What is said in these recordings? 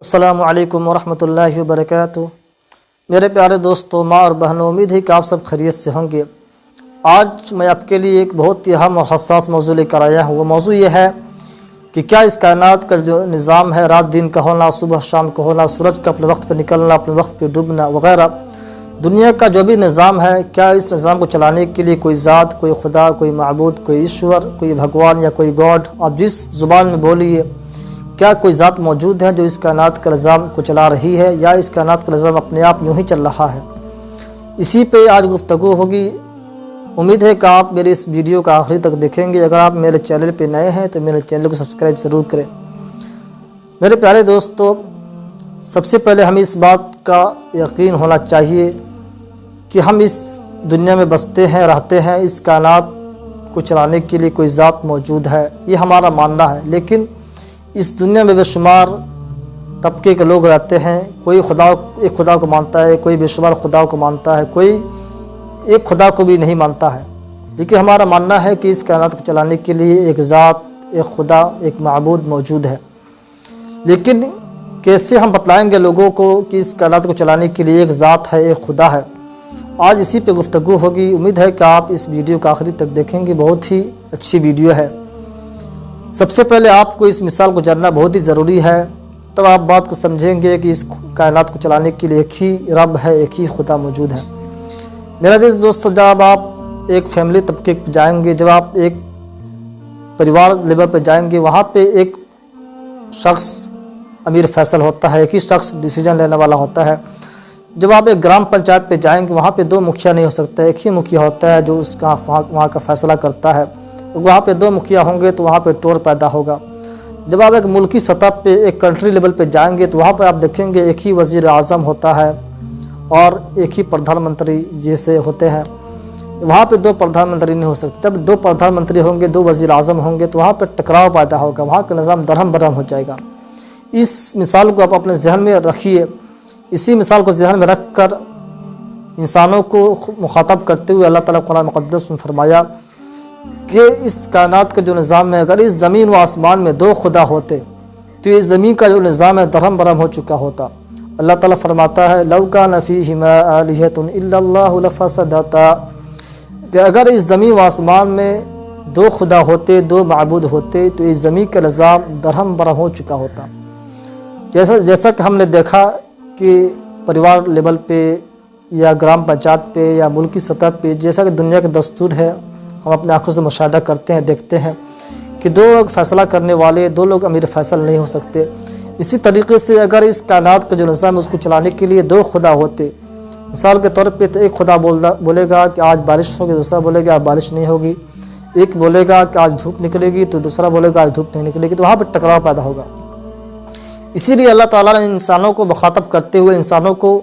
السلام علیکم ورحمۃ اللہ وبرکاتہ۔ میرے پیارے دوستوں، ماں اور بہنوں، امید ہے کہ آپ سب خیریت سے ہوں گے۔ آج میں آپ کے لیے ایک بہت ہی اہم اور حساس موضوع لے کر آیا ہوں۔ وہ موضوع یہ ہے کہ کیا اس کائنات کا جو نظام ہے، رات دن کا ہونا، صبح شام کا ہونا، سورج کا اپنے وقت پہ نکلنا، اپنے وقت پہ ڈوبنا وغیرہ، دنیا کا جو بھی نظام ہے، کیا اس نظام کو چلانے کے لیے کوئی ذات، کوئی خدا، کوئی معبود، کوئی ایشور، کوئی بھگوان یا کوئی گاڈ، آپ جس زبان میں بولیے، کیا کوئی ذات موجود ہے جو اس کائنات کا نظام کو چلا رہی ہے، یا اس کائنات کا نظام اپنے آپ یوں ہی چل رہا ہے؟ اسی پہ آج گفتگو ہوگی۔ امید ہے کہ آپ میرے اس ویڈیو کا آخری تک دیکھیں گے۔ اگر آپ میرے چینل پہ نئے ہیں تو میرے چینل کو سبسکرائب ضرور کریں۔ میرے پیارے دوستو، سب سے پہلے ہمیں اس بات کا یقین ہونا چاہیے کہ ہم اس دنیا میں بستے ہیں، رہتے ہیں، اس کائنات کو چلانے کے لیے کوئی ذات موجود ہے، یہ ہمارا ماننا ہے۔ لیکن اس دنیا میں بے شمار طبقے کے لوگ رہتے ہیں۔ کوئی ایک خدا کو مانتا ہے، کوئی بے شمار خدا کو مانتا ہے، کوئی ایک خدا کو بھی نہیں مانتا ہے۔ لیکن ہمارا ماننا ہے کہ اس کائنات کو چلانے کے لیے ایک ذات، ایک خدا، ایک معبود موجود ہے۔ لیکن کیسے ہم بتلائیں گے لوگوں کو کہ اس کائنات کو چلانے کے لیے ایک ذات ہے، ایک خدا ہے؟ آج اسی پہ گفتگو ہوگی۔ امید ہے کہ آپ اس ویڈیو کا آخری تک دیکھیں گے۔ بہت ہی اچھی ویڈیو ہے۔ سب سے پہلے آپ کو اس مثال کو جاننا بہت ہی ضروری ہے، تب آپ بات کو سمجھیں گے کہ اس کائنات کو چلانے کے لیے ایک ہی رب ہے، ایک ہی خدا موجود ہے۔ میرا عزیز دوستو، جب آپ ایک فیملی طبقے پہ جائیں گے، جب آپ ایک پریوار لیول پہ جائیں گے، وہاں پہ ایک شخص امیر فیصل ہوتا ہے، ایک ہی شخص ڈیسیجن لینے والا ہوتا ہے۔ جب آپ ایک گرام پنچایت پہ جائیں گے، وہاں پہ دو مکھیا نہیں ہو سکتا، ایک ہی مکھیا ہوتا ہے جو اس کا وہاں کا فیصلہ کرتا ہے۔ وہاں پہ دو مکھیا ہوں گے تو وہاں پہ ٹور پیدا ہوگا۔ جب آپ ایک ملکی سطح پہ، ایک کنٹری لیول پہ جائیں گے تو وہاں پہ آپ دیکھیں گے ایک ہی وزیر اعظم ہوتا ہے اور ایک ہی پردھان منتری جیسے ہوتے ہیں۔ وہاں پہ دو پردھان منتری نہیں ہو سکتے۔ جب دو پردھان منتری ہوں گے، دو وزیر اعظم ہوں گے تو وہاں پہ ٹکراؤ پیدا ہوگا، وہاں کا نظام درہم برہم ہو جائے گا۔ اس مثال کو آپ اپنے ذہن میں رکھیے۔ اسی مثال کو ذہن میں رکھ کر انسانوں کو مخاطب کرتے ہوئے اللہ تعالیٰ قرآن مقدس میں فرمایا کہ اس کائنات کا جو نظام ہے، اگر اس زمین و آسمان میں دو خدا ہوتے تو یہ زمین کا جو نظام ہے درہم برہم ہو چکا ہوتا۔ اللہ تعالیٰ فرماتا ہے لَوْ كَانَ فِيهِمَا آلِهَةٌ إِلَّا اللَّهُ لَفَسَدَتَا، کہ اگر اس زمین و آسمان میں دو خدا ہوتے، دو معبود ہوتے تو اس زمین کا نظام درہم برہم ہو چکا ہوتا۔ جیسا کہ ہم نے دیکھا کہ پریوار لیول پہ یا گرام پنچایت پہ یا ملکی سطح پہ، جیسا کہ دنیا کا دستور ہے، ہم اپنے آنکھوں سے مشاہدہ کرتے ہیں، دیکھتے ہیں کہ دو لوگ فیصلہ کرنے والے، دو لوگ امیر فیصل نہیں ہو سکتے۔ اسی طریقے سے اگر اس کائنات کا جو نظام ہے اس کو چلانے کے لیے دو خدا ہوتے، مثال کے طور پہ تو ایک خدا بولے گا کہ آج بارش ہوگی، دوسرا بولے گا آج بارش نہیں ہوگی۔ ایک بولے گا کہ آج دھوپ نکلے گی تو دوسرا بولے گا آج دھوپ نہیں نکلے گی، تو وہاں پہ ٹکراؤ پیدا ہوگا۔ اسی لیے اللہ تعالیٰ نے انسانوں کو مخاطب کرتے ہوئے، انسانوں کو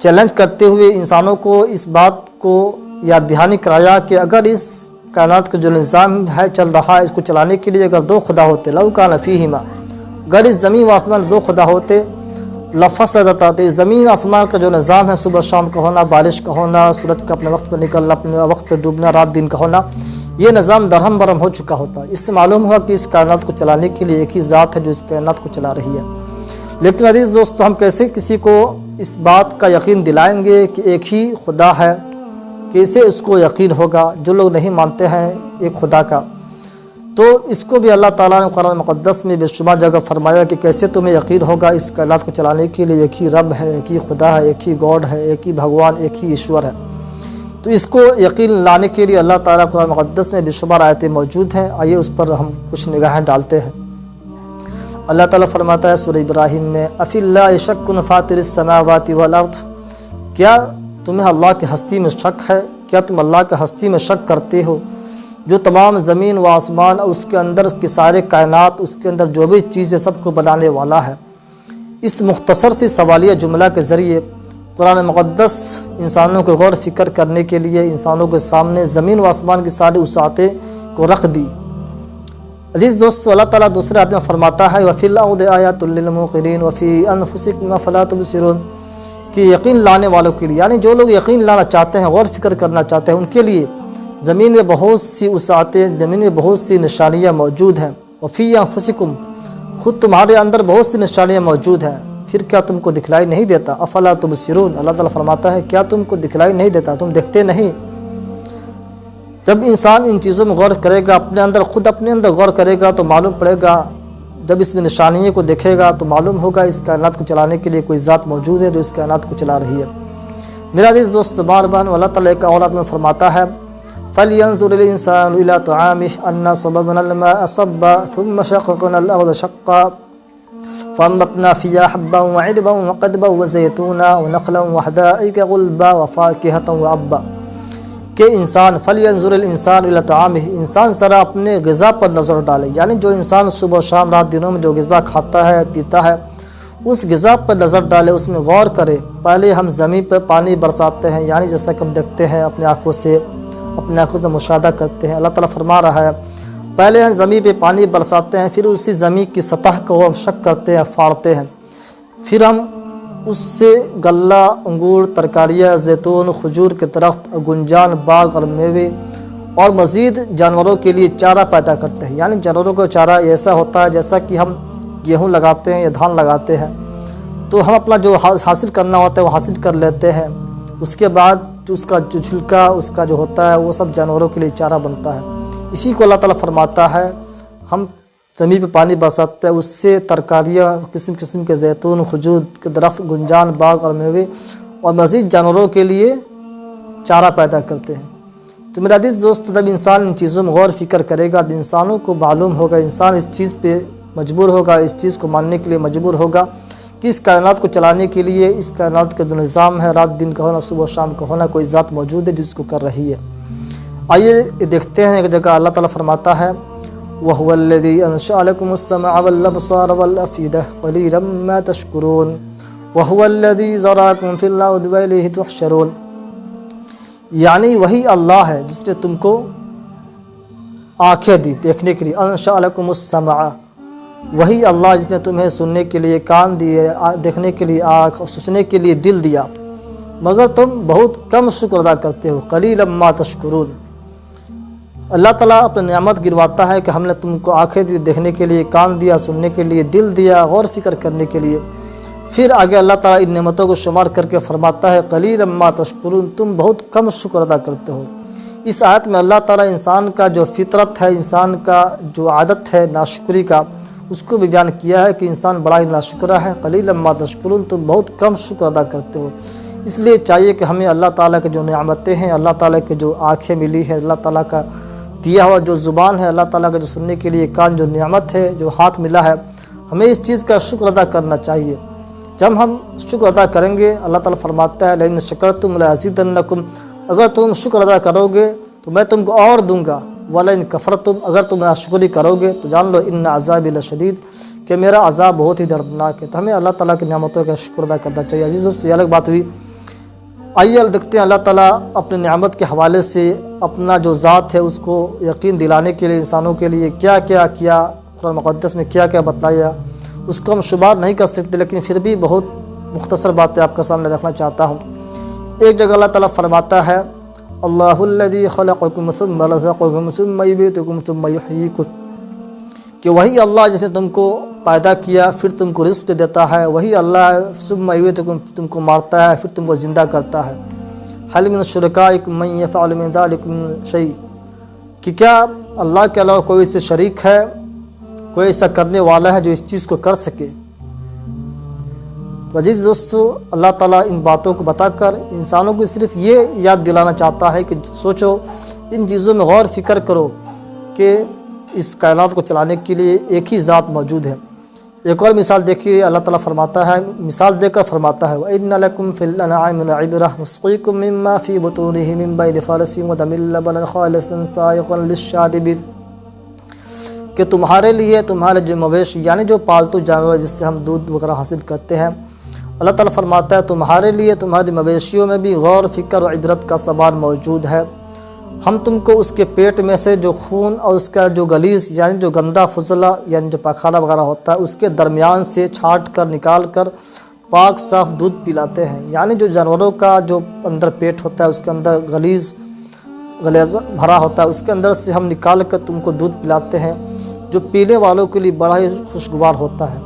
چیلنج کرتے ہوئے، انسانوں کو اس بات کو یاد دہانی کرایا کہ اگر اس کائنات کا جو نظام ہے چل رہا ہے، اس کو چلانے کے لیے اگر دو خدا ہوتے، لَوْ كَانَ فِيهِمَا، اگر اس زمین و آسمان دو خدا ہوتے، لَفَسَدَتَا، تو زمین آسمان کا جو نظام ہے، صبح شام کا ہونا، بارش کا ہونا، سورج کا اپنے وقت پہ نکلنا، اپنے وقت پہ ڈوبنا، رات دن کا ہونا، یہ نظام درہم برہم ہو چکا ہوتا۔ اس سے معلوم ہوا کہ اس کائنات کو چلانے کے لیے ایک ہی ذات ہے جو اس کائنات کو چلا رہی ہے۔ لیکن عزیز دوستو، ہم کیسے کسی کو اس بات کا یقین دلائیں گے کہ ایک ہی خدا ہے؟ کیسے اس کو یقین ہوگا؟ جو لوگ نہیں مانتے ہیں ایک خدا کا، تو اس کو بھی اللہ تعالیٰ نے قرآن مقدس میں بے شمار جگہ فرمایا کہ کیسے تمہیں یقین ہوگا اس کائنات کو چلانے کے لیے ایک ہی رب ہے، ایک ہی خدا ہے، ایک ہی گاڈ ہے، ایک ہی بھگوان، ایک ہی ایشور ہے۔ تو اس کو یقین لانے کے لیے اللہ تعالیٰ قرآن مقدس میں بے شمار آیتیں موجود ہیں۔ آئیے اس پر ہم کچھ نگاہیں ڈالتے ہیں۔ اللہ تعالیٰ فرماتا ہے سورہ ابراہیم میں، أَفِي اللَّهِ شَكٌّ فَاطِرِ السَّمَاوَاتِ وَالْأَرْضِ، کیا تمہیں اللہ کی ہستی میں شک ہے؟ کیا تم اللہ کی ہستی میں شک کرتے ہو جو تمام زمین و آسمان اور اس کے اندر کے سارے کائنات، اس کے اندر جو بھی چیزیں سب کو بنانے والا ہے؟ اس مختصر سی سوالیہ جملہ کے ذریعے قرآن مقدس انسانوں کو غور فکر کرنے کے لیے انسانوں کے سامنے زمین و آسمان کی ساری وسعتیں کو رکھ دی۔ عزیز دوستو، اللہ تعالیٰ دوسرے آیت میں فرماتا ہے وَفِي الْأَرْضِ آیَاتٌ لِّلْمُوقِنِينَ وَفِي أَنفُسِكُمْ أَفَلَا تُبْصِرُونَ، کہ یقین لانے والوں کے لیے، یعنی جو لوگ یقین لانا چاہتے ہیں، غور فکر کرنا چاہتے ہیں، ان کے لیے زمین میں بہت سی وسعتیں، زمین میں بہت سی نشانیاں موجود ہیں۔ وَفِي أَنفُسِكُمْ، خود تمہارے اندر بہت سی نشانیاں موجود ہیں، پھر کیا تم کو دکھلائی نہیں دیتا؟ افلا تبصرون، اللہ تعالیٰ فرماتا ہے کیا تم کو دکھلائی نہیں دیتا، تم دیکھتے نہیں؟ جب انسان ان چیزوں میں غور کرے گا، خود اپنے اندر غور کرے گا تو معلوم پڑے گا، جب اس میں نشانیوں کو دیکھے گا تو معلوم ہوگا اس کائنات کو چلانے کے لیے کوئی ذات موجود ہے جو اس کائنات کو چلا رہی ہے۔ میرا عزیز دوست بار بہن، اللہ تعالیٰ ایک اور آیت میں فرماتا ہے فَلْيَنظُرِ الْإِنسَانُ إِلَىٰ طَعَامِهِ أَنَّا صَبَبْنَا الْمَاءَ صَبًّا ثُمَّ شَقَقْنَا الْأَرْضَ شَقًّا فَأَنبَتْنَا فِيهَا حَبًّا وَعِنَبًا وَقَضْبًا وَزَيْتُونًا وَنَخْلًا وَحَدَائِقَ غُلْبًا وَفَاكِهَةً وَأَبًّا کہ انسان فَلْيَنظُرِ الْإِنسَانُ إِلَىٰ طَعَامِهِ، انسان ذرا اپنے غذا پر نظر ڈالے، یعنی جو انسان صبح و شام رات دنوں میں جو غذا کھاتا ہے پیتا ہے اس غذا پر نظر ڈالے، اس میں غور کرے۔ پہلے ہم زمین پر پانی برساتے ہیں، یعنی جیسا کہ ہم دیکھتے ہیں اپنے آنکھوں سے مشاہدہ کرتے ہیں، اللہ تعالیٰ فرما رہا ہے پہلے ہم زمین پہ پانی برساتے ہیں، پھر اسی زمین کی سطح کو ہم شق کرتے ہیں، پھاڑتے ہیں، پھر ہم اس سے غلہ، انگور، ترکاریاں، زیتون، کھجور کے درخت، گنجان، باغ اور میوے اور مزید جانوروں کے لیے چارہ پیدا کرتے ہیں۔ یعنی جانوروں کا چارہ ایسا ہوتا ہے جیسا کہ ہم گیہوں لگاتے ہیں یا دھان لگاتے ہیں تو ہم اپنا جو حاصل کرنا ہوتا ہے وہ حاصل کر لیتے ہیں، اس کے بعد اس کا جو چھلکا اس کا جو ہوتا ہے وہ سب جانوروں کے لیے چارہ بنتا ہے۔ اسی کو اللہ تعالیٰ فرماتا ہے ہم زمین پہ پانی برساتے ہیں، اس سے ترکاریاں، قسم قسم کے زیتون، کھجور کے درخت، گنجان، باغ اور میوے اور مزید جانوروں کے لیے چارہ پیدا کرتے ہیں۔ تو میرا عزیز دوست، جب انسان ان چیزوں میں غور فکر کرے گا تو انسانوں کو معلوم ہوگا، انسان اس چیز پہ مجبور ہوگا، اس چیز کو ماننے کے لیے مجبور ہوگا کہ اس کائنات کو چلانے کے لیے، اس کائنات کا جو نظام ہے، رات دن کا ہونا، صبح و شام کا ہونا، کوئی ذات موجود ہے جس کو کر رہی ہے۔ آئیے دیکھتے ہیں ایک جگہ اللہ تعالیٰ فرماتا ہے وَهُوَ الَّذِي أَنشَأَ لَكُمُ السَّمْعَ وَالْأَبْصَارَ وَالْأَفْئِدَةَ قَلِيلًا مَا تَشْكُرُونَ وَهُوَ الَّذِي ذَرَأَكُمْ فِي الْأَرْضِ وَإِلَيْهِ تُحْشَرُونَ، یعنی وہی اللہ ہے جس نے تم کو آنکھیں دی دیکھنے کے لیے، أَنشَأَ لَكُمُ السَّمْعَ، وہی اللہ جس نے تمہیں سننے کے لیے کان دیے، دیکھنے کے لیے آنکھ اور سوچنے کے لیے دل دیا، مگر تم بہت کم شکر ادا کرتے ہو۔ قلیلا ما تشکرون، اللہ تعالیٰ اپنے نعمت گرواتا ہے کہ ہم نے تم کو آنکھیں دی دیکھنے کے لیے، کان دیا سننے کے لیے، دل دیا غور فکر کرنے کے لیے، پھر آگے اللہ تعالیٰ ان نعمتوں کو شمار کر کے فرماتا ہے قلیلا ما تشکرون، تم بہت کم شکر ادا کرتے ہو۔ اس آیت میں اللہ تعالیٰ انسان کا جو فطرت ہے، انسان کا جو عادت ہے ناشکری کا، اس کو بھی بیان کیا ہے کہ انسان بڑا ہی ناشکرہ ہے۔ قلیلا ما تشکرون، تم بہت کم شکر ادا کرتے ہو۔ اس لیے چاہیے کہ ہمیں اللہ تعالیٰ کے جو نعمتیں ہیں، اللہ تعالیٰ کے جو آنکھیں ملی ہے، اللہ تعالیٰ کا دیا ہوا جو زبان ہے، اللہ تعالیٰ کا جو سننے کے لیے کان جو نعمت ہے، جو ہاتھ ملا ہے، ہمیں اس چیز کا شکر ادا کرنا چاہیے۔ جب ہم شکر ادا کریں گے، اللہ تعالیٰ فرماتا ہے لئن شکرتم لأزیدنکم، اگر تم شکر ادا کرو گے تو میں تم کو اور دوں گا، ولئن کفرتم، اگر تم ناشکری کرو گے تو جان لو ان عذابی لشدید، کہ میرا عذاب بہت ہی دردناک ہے۔ تو ہمیں اللہ تعالیٰ کی نعمتوں کا شکر ادا کرنا چاہیے۔ عزیزوں، یہ الگ بات ہوئی۔ آئیے دیکھتے ہیں اللہ تعالیٰ اپنے نعمت کے حوالے سے اپنا جو ذات ہے اس کو یقین دلانے کے لیے انسانوں کے لیے کیا کیا کیا، قرآن مقدس میں کیا کیا بتلایا، اس کو ہم شمار نہیں کر سکتے، لیکن پھر بھی بہت مختصر باتیں آپ کے سامنے رکھنا چاہتا ہوں۔ ایک جگہ اللہ تعالیٰ فرماتا ہے اللہ الذی خلقکم ثم رزقکم ثم یمیتکم ثم یحییکم، کہ وہی اللہ جس نے تم کو پیدا کیا پھر تم کو رزق دیتا ہے، وہی اللہ ثم یمیتکم، تم کو مارتا ہے پھر تم کو زندہ کرتا ہے۔ هل من شرکائکم من یفعل من ذلک من شیء، کہ کیا اللہ کے علاوہ کوئی سے شریک ہے، کوئی ایسا کرنے والا ہے جو اس چیز کو کر سکے؟ تو عزیز دوستو، اللہ تعالیٰ ان باتوں کو بتا کر انسانوں کو صرف یہ یاد دلانا چاہتا ہے کہ سوچو، ان چیزوں میں غور فکر کرو کہ اس کائنات کو چلانے کے لیے ایک ہی ذات موجود ہے۔ ایک اور مثال دیکھیے، اللہ تعالیٰ فرماتا ہے، مثال دے کر فرماتا ہے وَإِنَّ لَكُمْ فِي الْأَنْعَامِ لَعِبْرَةً نُسْقِيكُم مِّمَّا فِي بُطُونِهِ مِن بَيْنِ فَرْثٍ وَدَمٍ لَبَنًا خَالِصًا سَائِغًا لِلشَّارِبِينَ، کہ تمہارے لیے تمہارے جو مویشی یعنی جو پالتو جانور جس سے ہم دودھ وغیرہ حاصل کرتے ہیں، اللہ تعالیٰ فرماتا ہے تمہارے لیے تمہاری مویشیوں میں بھی غور فکر و عبرت کا سامان موجود ہے۔ ہم تم کو اس کے پیٹ میں سے جو خون اور اس کا جو غلیظ یعنی جو گندا فضلہ یعنی جو پاخانہ وغیرہ ہوتا ہے اس کے درمیان سے چھانٹ کر نکال کر پاک صاف دودھ پلاتے ہیں۔ یعنی جو جانوروں کا جو اندر پیٹ ہوتا ہے اس کے اندر غلیظ بھرا ہوتا ہے، اس کے اندر سے ہم نکال کر تم کو دودھ پلاتے ہیں۔ جو پینے والوں کے لیے بڑا ہی خوشگوار ہوتا ہے۔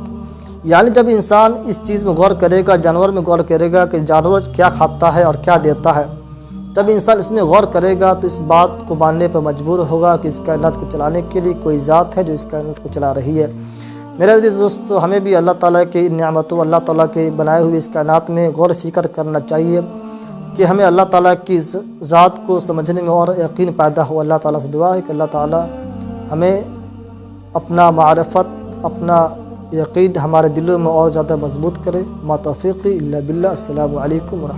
یعنی جب انسان اس چیز میں غور کرے گا، جانور میں غور کرے گا کہ جانور کیا کھاتا ہے اور کیا دیتا ہے، جب انسان اس میں غور کرے گا تو اس بات کو ماننے پر مجبور ہوگا کہ اس کائنات کو چلانے کے لیے کوئی ذات ہے جو اس کائنات کو چلا رہی ہے۔ میرے عزیز دوستو، ہمیں بھی اللہ تعالیٰ کی نعمتوں، اللہ تعالیٰ کے بنائے ہوئے اس کائنات میں غور و فکر کرنا چاہیے کہ ہمیں اللہ تعالیٰ کی ذات کو سمجھنے میں اور یقین پیدا ہو۔ اللہ تعالیٰ سے دعا ہے کہ اللہ تعالیٰ ہمیں اپنا معرفت، اپنا یقین ہمارے دلوں میں اور زیادہ مضبوط کرے۔ ما توفیقی الا باللہ۔ السلام علیکم ورحمۃ اللہ۔